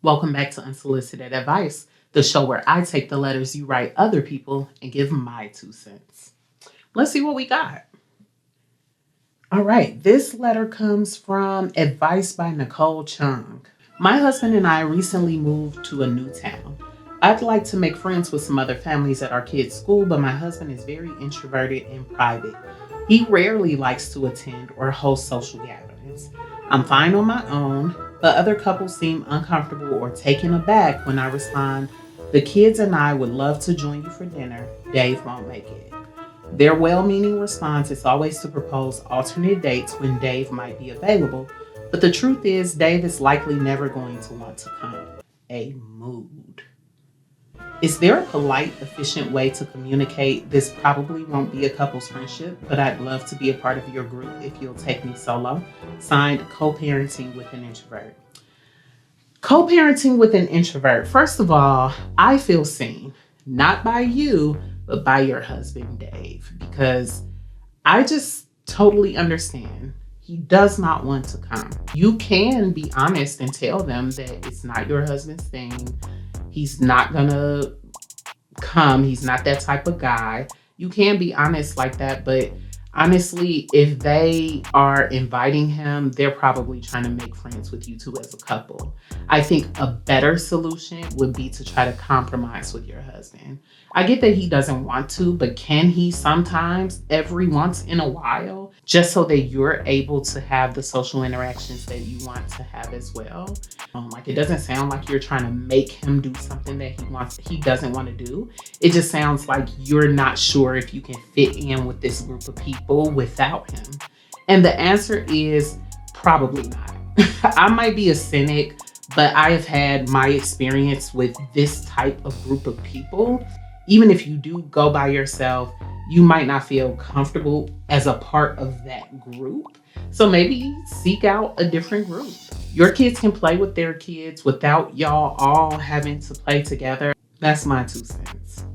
Welcome back to Unsolicited Advice, the show where I take the letters you write other people and give my 2 cents. Let's see what we got. All right, this letter comes from Advice by Nicole Chung. My husband and I recently moved to a new town. I'd like to make friends with some other families at our kids' school, but my husband is very introverted and private. He rarely likes to attend or host social gatherings. I'm fine on my own, but other couples seem uncomfortable or taken aback when I respond, "The kids and I would love to join you for dinner. Dave won't make it." Their well-meaning response is always to propose alternate dates when Dave might be available, but the truth is Dave is likely never going to want to come. A mood. Is there a polite, efficient way to communicate? This probably won't be a couple's friendship, but I'd love to be a part of your group if you'll take me solo. Signed, Co-Parenting with an Introvert. Co-parenting with an introvert. First of all, I feel seen, not by you, but by your husband, Dave, because I just totally understand. He does not want to come. You can be honest and tell them that it's not your husband's thing. He's not gonna come. He's not that type of guy. You can be honest like that, but honestly, if they are inviting him, they're probably trying to make friends with you two as a couple. I think a better solution would be to try to compromise with your husband. I get that he doesn't want to, but can he sometimes, every once in a while, just so that you're able to have the social interactions that you want to have as well? Like, it doesn't sound like you're trying to make him do something that he doesn't want to do. It just sounds like you're not sure if you can fit in with this group of people without him. And the answer is probably not. I might be a cynic, but I have had my experience with this type of group of people. Even if you do go by yourself, you might not feel comfortable as a part of that group. So maybe seek out a different group. Your kids can play with their kids without y'all all having to play together. That's my 2 cents.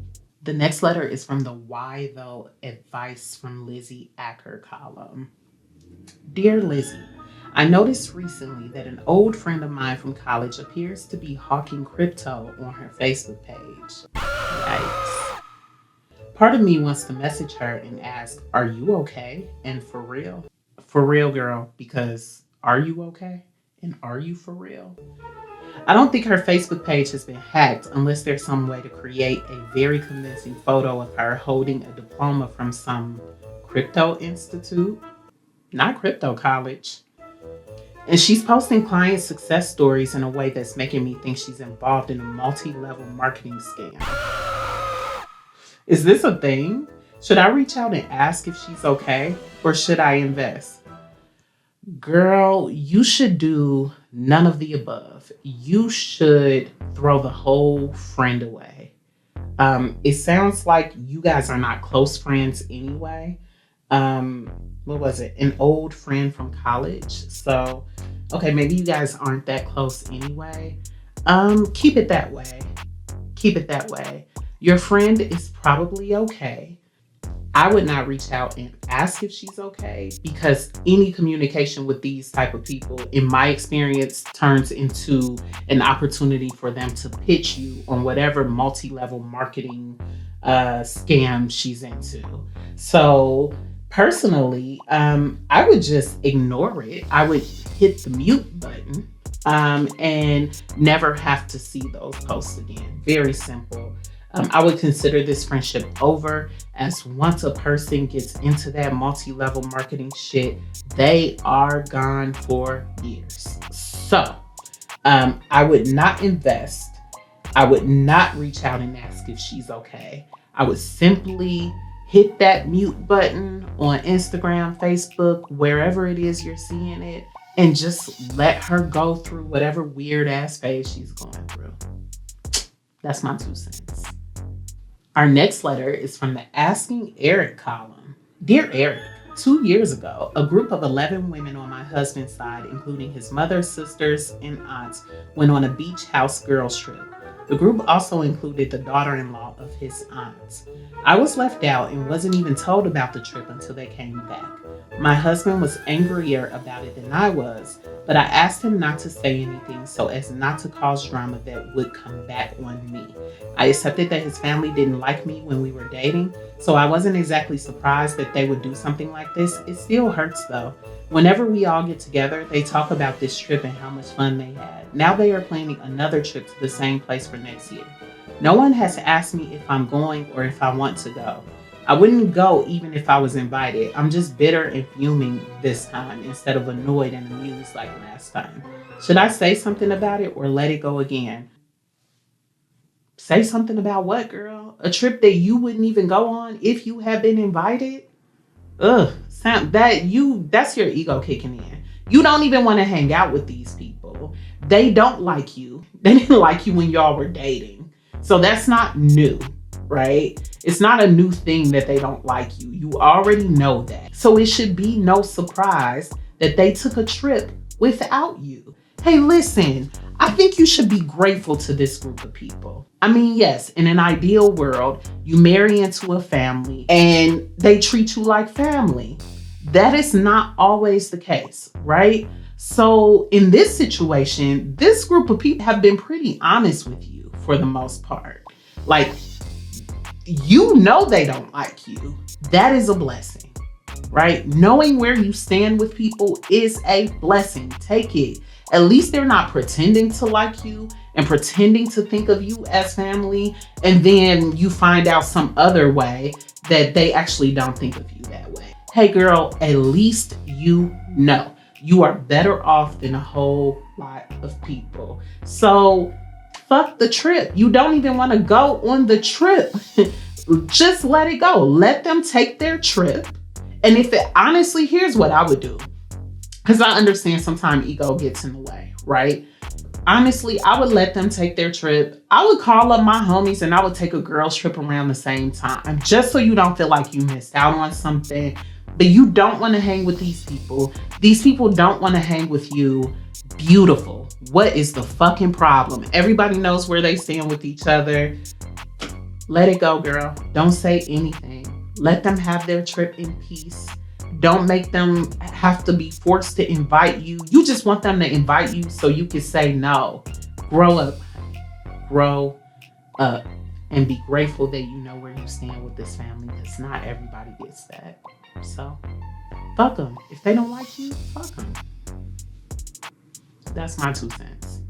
The next letter is from the Why Though Advice from Lizzie Acker column. Dear Lizzie, I noticed recently that an old friend of mine from college appears to be hawking crypto on her Facebook page. Yikes. Part of me wants to message her and ask, "Are you okay? And for real?" For real, girl, because are you okay? And are you for real? I don't think her Facebook page has been hacked unless there's some way to create a very convincing photo of her holding a diploma from some crypto institute, not crypto college. And she's posting client success stories in a way that's making me think she's involved in a multi-level marketing scam. Is this a thing? Should I reach out and ask if she's okay? Or should I invest? Girl, you should do none of the above. You should throw the whole friend away. It sounds like you guys are not close friends anyway. What was it? An old friend from college. So, okay, maybe you guys aren't that close anyway. Keep it that way. Keep it that way. Your friend is probably okay. I would not reach out and ask if she's okay, because any communication with these type of people, in my experience, turns into an opportunity for them to pitch you on whatever multi-level marketing scam she's into. So personally, I would just ignore it. I would hit the mute button and never have to see those posts again. Very simple. I would consider this friendship over, as once a person gets into that multi-level marketing shit, they are gone for years. So I would not invest. I would not reach out and ask if she's okay. I would simply hit that mute button on Instagram, Facebook, wherever it is you're seeing it, and just let her go through whatever weird ass phase she's going through. That's my 2 cents. Our next letter is from the Asking Eric column. Dear Eric, 2 years ago, a group of 11 women on my husband's side, including his mother, sisters, and aunts, went on a beach house girls trip. The group also included the daughter-in-law of his aunts. I was left out and wasn't even told about the trip until they came back. My husband was angrier about it than I was, but I asked him not to say anything so as not to cause drama that would come back on me. I accepted that his family didn't like me when we were dating, so I wasn't exactly surprised that they would do something like this. It still hurts though. Whenever we all get together, they talk about this trip and how much fun they had. Now they are planning another trip to the same place for next year. No one has asked me if I'm going or if I want to go. I wouldn't go even if I was invited. I'm just bitter and fuming this time instead of annoyed and amused like last time. Should I say something about it or let it go again? Say something about what, girl? A trip that you wouldn't even go on if you had been invited? Ugh, that's your ego kicking in. You don't even want to hang out with these people. They don't like you. They didn't like you when y'all were dating. So that's not new, right? It's not a new thing that they don't like you. You already know that. So it should be no surprise that they took a trip without you. Hey, listen, I think you should be grateful to this group of people. I mean, yes, in an ideal world, you marry into a family and they treat you like family. That is not always the case, right? So in this situation, this group of people have been pretty honest with you for the most part. Like, you know they don't like you. That is a blessing, right? Knowing where you stand with people is a blessing. Take it. At least they're not pretending to like you and pretending to think of you as family, and then you find out some other way that they actually don't think of you that way. Hey girl, at least you know. You are better off than a whole lot of people. So fuck the trip. You don't even want to go on the trip. Just let it go. Let them take their trip. And if it honestly, here's what I would do. Because I understand sometimes ego gets in the way, right? Honestly, I would let them take their trip. I would call up my homies and I would take a girls trip around the same time, just so you don't feel like you missed out on something. But you don't want to hang with these people. These people don't want to hang with you. Beautiful. What is the fucking problem? Everybody knows where they stand with each other. Let it go, girl. Don't say anything. Let them have their trip in peace. Don't make them have to be forced to invite you. You just want them to invite you so you can say no. Grow up. Grow up. And be grateful that you know where you stand with this family, because not everybody gets that. So, fuck them. If they don't like you, fuck them. That's my 2 cents.